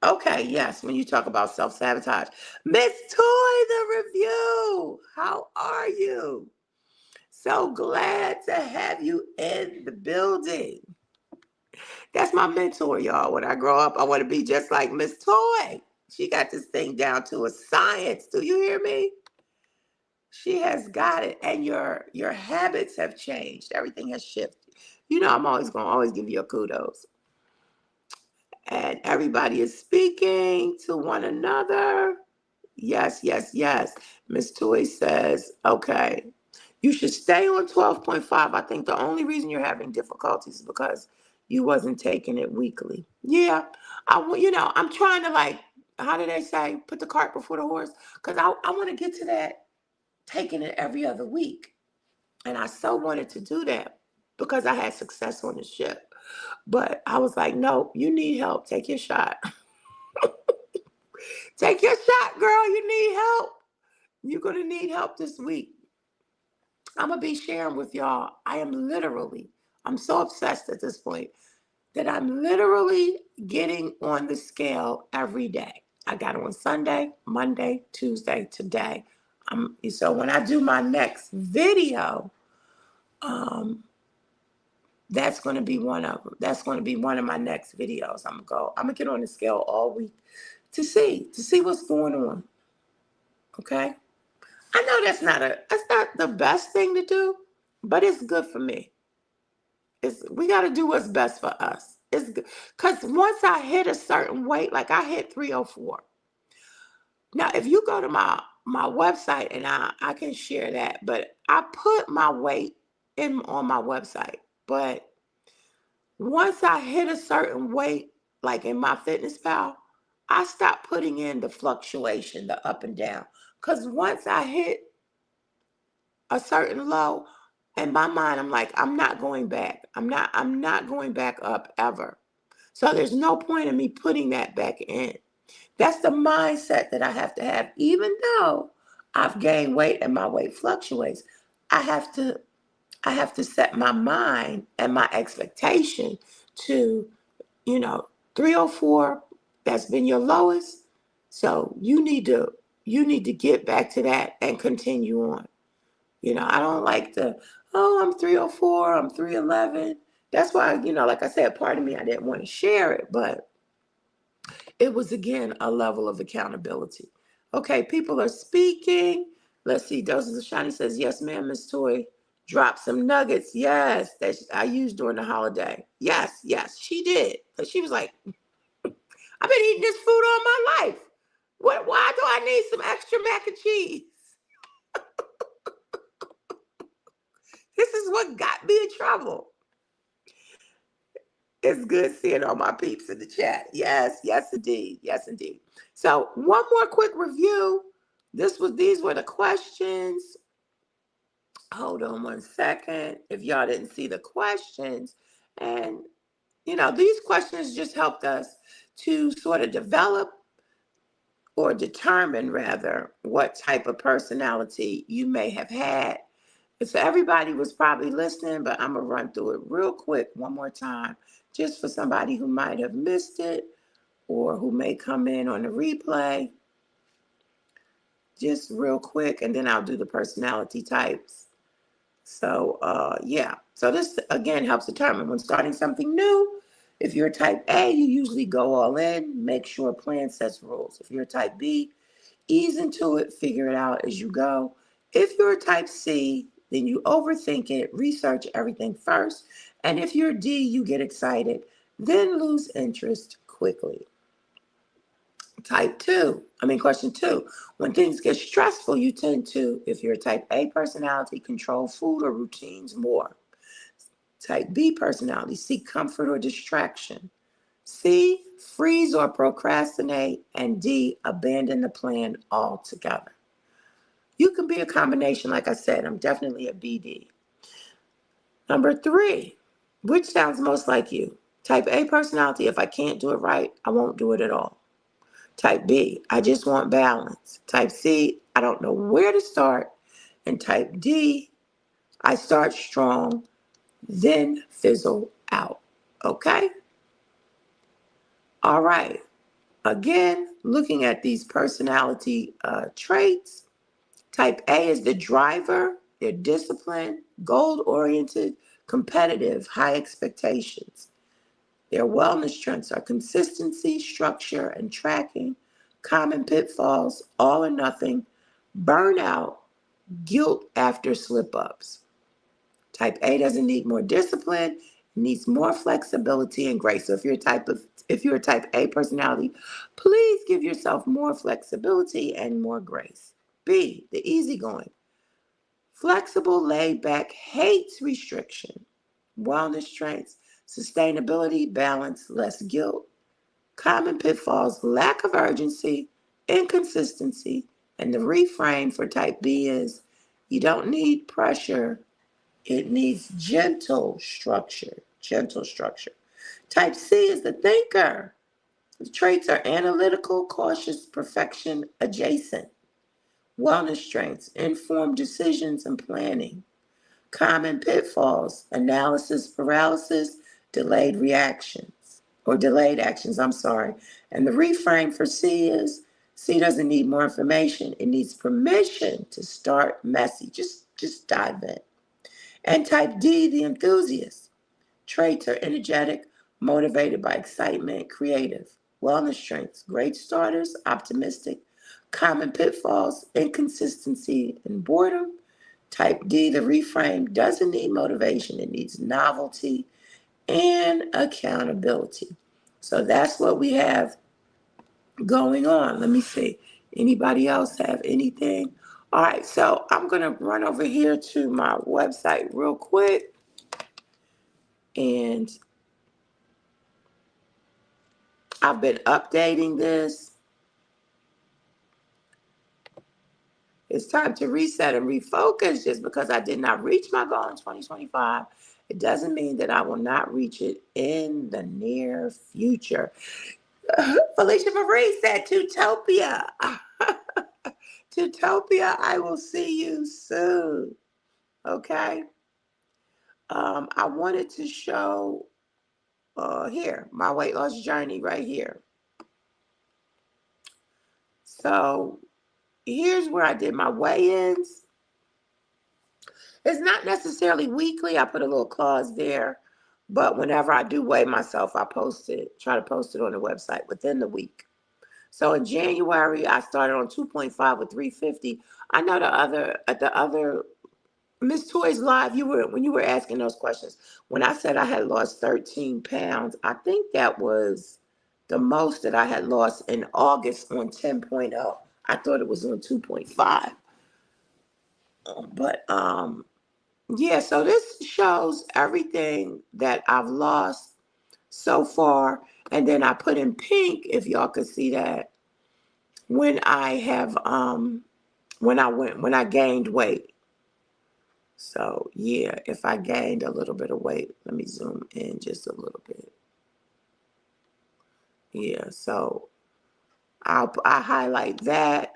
Okay, yes, when you talk about self sabotage. Miss Toy, the review. How are you? So glad to have you in the building. That's my mentor, y'all. When I grow up, I want to be just like Miss Toy. She got this thing down to a science. Do you hear me? She has got it, and your habits have changed. Everything has shifted. I'm always gonna always give you a kudos. And everybody is speaking to one another. Yes, yes, yes. Miss Toy says, okay, you should stay on 12.5. I think the only reason you're having difficulties is because you wasn't taking it weekly. Yeah, I'm trying to like, how do they say, put the cart before the horse? Because I want to get to that taking it every other week. And I so wanted to do that because I had success on the ship. But I was like, no, you need help. Take your shot. Take your shot, girl. You need help. You're going to need help this week. I'm going to be sharing with y'all. I'm so obsessed at this point that I'm literally getting on the scale every day. I got on Sunday, Monday, Tuesday, today. So when I do my next video, um, that's going to be one of them. That's going to be one of my next videos. I'm gonna get on the scale all week to see what's going on. Okay. I know that's not the best thing to do, but it's good for me. We got to do what's best for us. It's good because once I hit a certain weight, like I hit 304. Now, if you go to my website, and I can share that, but I put my weight in on my website, but once I hit a certain weight, like in my fitness pal, I stopped putting in the fluctuation, the up and down. Because once I hit a certain low, in my mind, I'm like, I'm not going back. I'm not going back up ever. So there's no point in me putting that back in. That's the mindset that I have to have. Even though I've gained weight and my weight fluctuates, I have to I have to set my mind and my expectation to, you know, 304, that's been your lowest. So you need to get back to that and continue on. I don't like the, oh, I'm 304, I'm 311. That's why, like I said, part of me, I didn't want to share it, but it was again a level of accountability. Okay, people are speaking. Let's see. Doses of Shiny says, yes, ma'am, Miss Toy. Drop some nuggets. Yes, that I used during the holiday. Yes, yes, she did. Because she was like, I've been eating this food all my life. Why do I need some extra mac and cheese? This is what got me in trouble. It's good seeing all my peeps in the chat. Yes, yes, indeed. Yes, indeed. So one more quick review. These were the questions. Hold on one second. If y'all didn't see the questions, and these questions just helped us to sort of develop or determine rather what type of personality you may have had. So everybody was probably listening, but I'm gonna run through it real quick one more time, just for somebody who might have missed it or who may come in on the replay. Just real quick, and then I'll do the personality types. So yeah. So this again helps determine when starting something new. If you're type A, you usually go all in, make sure a plan sets rules. If you're type B, ease into it, figure it out as you go. If you're a type C, then you overthink it, research everything first. And if you're D, you get excited, then lose interest quickly. Question two, when things get stressful, you tend to, if you're a type A personality, control food or routines more. Type B personality, seek comfort or distraction. C, freeze or procrastinate. And D, abandon the plan altogether. You can be a combination, like I said. I'm definitely a BD. Number three, which sounds most like you? Type A personality, if I can't do it right, I won't do it at all. Type B, I just want balance. Type C, I don't know where to start. And type D, I start strong, then fizzle out. Okay? All right. Again, looking at these personality traits, type A is the driver. They're disciplined, goal-oriented, competitive, high expectations. Their wellness strengths are consistency, structure, and tracking. Common pitfalls, all or nothing, burnout, guilt after slip-ups. Type A doesn't need more discipline, it needs more flexibility and grace. So if you're a type A personality, please give yourself more flexibility and more grace. B, the easygoing. Flexible, laid back, hates restriction. Wellness strengths, sustainability, balance, less guilt. Common pitfalls, lack of urgency, inconsistency. And the reframe for type B is you don't need pressure, it needs gentle structure. Gentle structure. Type C is the thinker. The traits are analytical, cautious, perfection adjacent. Wellness strengths, informed decisions and planning. Common pitfalls, analysis paralysis, delayed reactions, or delayed actions, I'm sorry. And the reframe for C is C doesn't need more information. It needs permission to start messy. Just dive in. And type D, the enthusiast. Traits are energetic, motivated by excitement, creative. Wellness strengths, great starters, optimistic. Common pitfalls, inconsistency and boredom. Type D, the reframe, doesn't need motivation. It needs novelty and accountability. So that's what we have going on. Let me see. Anybody else have anything? All right, so I'm going to run over here to my website real quick. And I've been updating this. It's time to reset and refocus. Just because I did not reach my goal in 2025, it doesn't mean that I will not reach it in the near future. Felicia Marie said, Tutopia. Tutopia, I will see you soon. Okay. I wanted to show here my weight loss journey right here. So here's where I did my weigh-ins. It's not necessarily weekly. I put a little clause there, but whenever I do weigh myself, I post it, try to post it on the website within the week. So in January, I started on 2.5 with 350. I know the other Miss Toys Live, when you were asking those questions, when I said I had lost 13 pounds, I think that was the most that I had lost in August on 10.0. I thought it was on 2.5. But yeah, so this shows everything that I've lost so far. And then I put in pink, if y'all could see that, when I have when I gained weight. So yeah, if I gained a little bit of weight, let me zoom in just a little bit. Yeah, so I highlight that,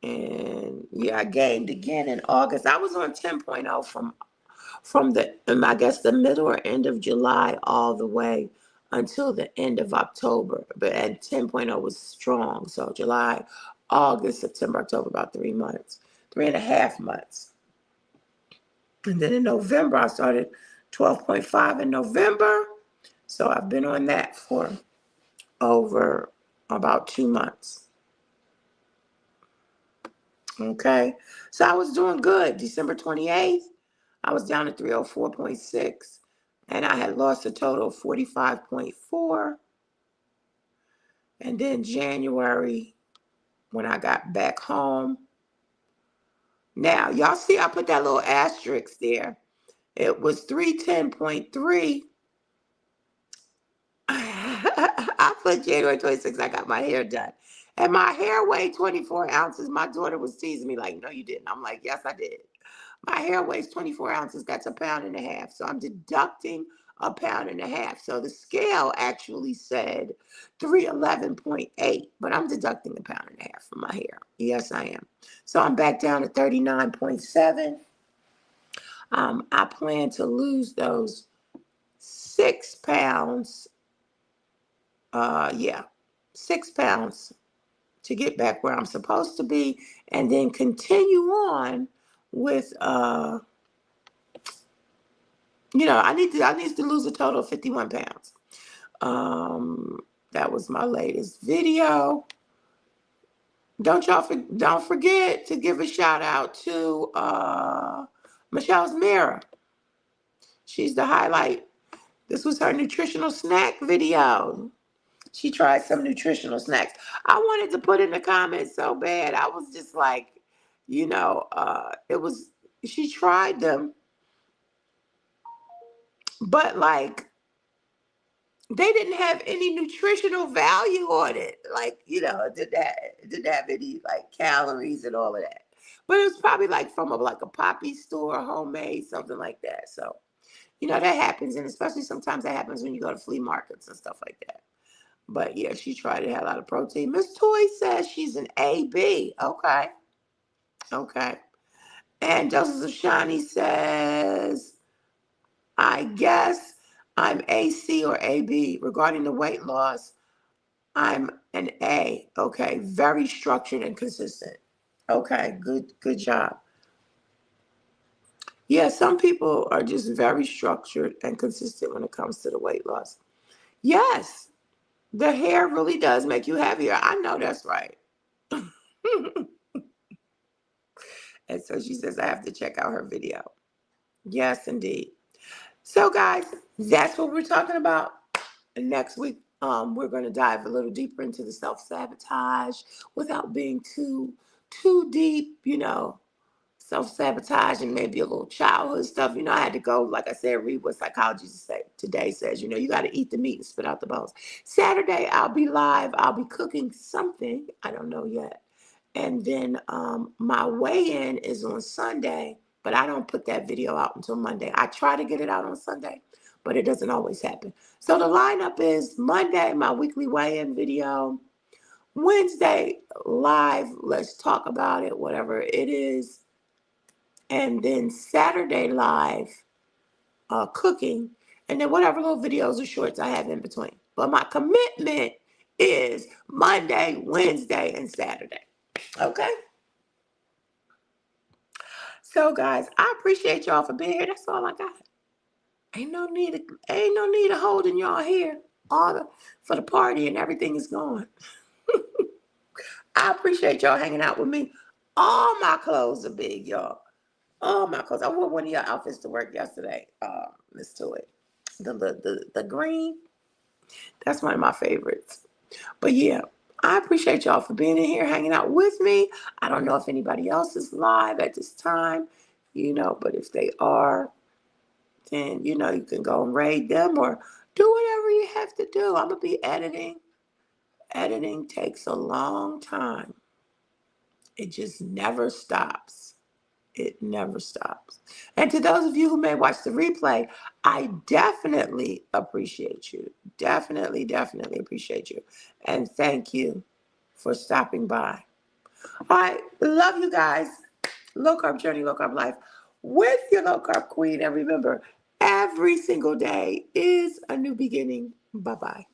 and yeah, I gained again in August. I was on 10.0 from the I guess the middle or end of July all the way until the end of October. But at 10.0 was strong. So July, August, September, October, about 3 months, 3.5 months. And then in November, I started 12.5 in November. So I've been on that for over about 2 months. Okay. So I was doing good. December 28th, I was down to 304.6. And I had lost a total of 45.4. And then January, when I got back home. Now, y'all see I put that little asterisk there. It was 310.3. I put January 26th, I got my hair done. And my hair weighed 24 ounces. My daughter was teasing me like, no, you didn't. I'm like, yes, I did. My hair weighs 24 ounces. That's 1.5 pounds. So I'm deducting 1.5 pounds. So the scale actually said 311.8, but I'm deducting 1.5 pounds from my hair. Yes, I am. So I'm back down to 39.7. I plan to lose those 6 pounds. 6 pounds to get back where I'm supposed to be, and then continue on with I need to lose a total of 51 pounds. That was my latest video. Don't forget to give a shout out to Michelle's Mirror. She's the highlight. This was her nutritional snack video. She tried some nutritional snacks. I wanted to put in the comments so bad. I was just like, she tried them, but like they didn't have any nutritional value on it. Like, it didn't have any like calories and all of that. But it was probably like from a poppy store, homemade, something like that. So, that happens. And especially sometimes that happens when you go to flea markets and stuff like that. But yeah, she tried it, had a lot of protein. Miss Toy says she's an AB. Okay. Okay. And Joseph Shani says, I guess I'm AC or AB regarding the weight loss. I'm an A. Okay. Very structured and consistent. Okay. Good job. Yeah, some people are just very structured and consistent when it comes to the weight loss. Yes, the hair really does make you heavier. I know that's right. And so she says, I have to check out her video. Yes, indeed. So, guys, that's what we're talking about. And next week, we're going to dive a little deeper into the self-sabotage without being too deep, self-sabotage and maybe a little childhood stuff. I had to go, like I said, read what psychology today says. You got to eat the meat and spit out the bones. Saturday, I'll be live. I'll be cooking something. I don't know yet. And then my weigh-in is on Sunday, but I don't put that video out until Monday. I try to get it out on Sunday, but it doesn't always happen. So the lineup is Monday, my weekly weigh-in video. Wednesday, live, let's talk about it, whatever it is. And then Saturday, live, cooking. And then whatever little videos or shorts I have in between. But my commitment is Monday, Wednesday, and Saturday. Okay? So guys, I appreciate y'all for being here. That's all I got. Ain't no need of holding y'all here for the party and everything is gone. I appreciate y'all hanging out with me. All my clothes are big, y'all. All my clothes. I wore one of your outfits to work yesterday, Miss Toy. The green. That's one of my favorites. But yeah, I appreciate y'all for being in here, hanging out with me. I don't know if anybody else is live at this time, but if they are, then, you can go and raid them or do whatever you have to do. I'm going to be editing. Editing takes a long time. It just never stops. It never stops. And to those of you who may watch the replay, I definitely appreciate you. Definitely, definitely appreciate you. And thank you for stopping by. All right. Love you guys. Low carb journey, low carb life with your low carb queen. And remember, every single day is a new beginning. Bye-bye.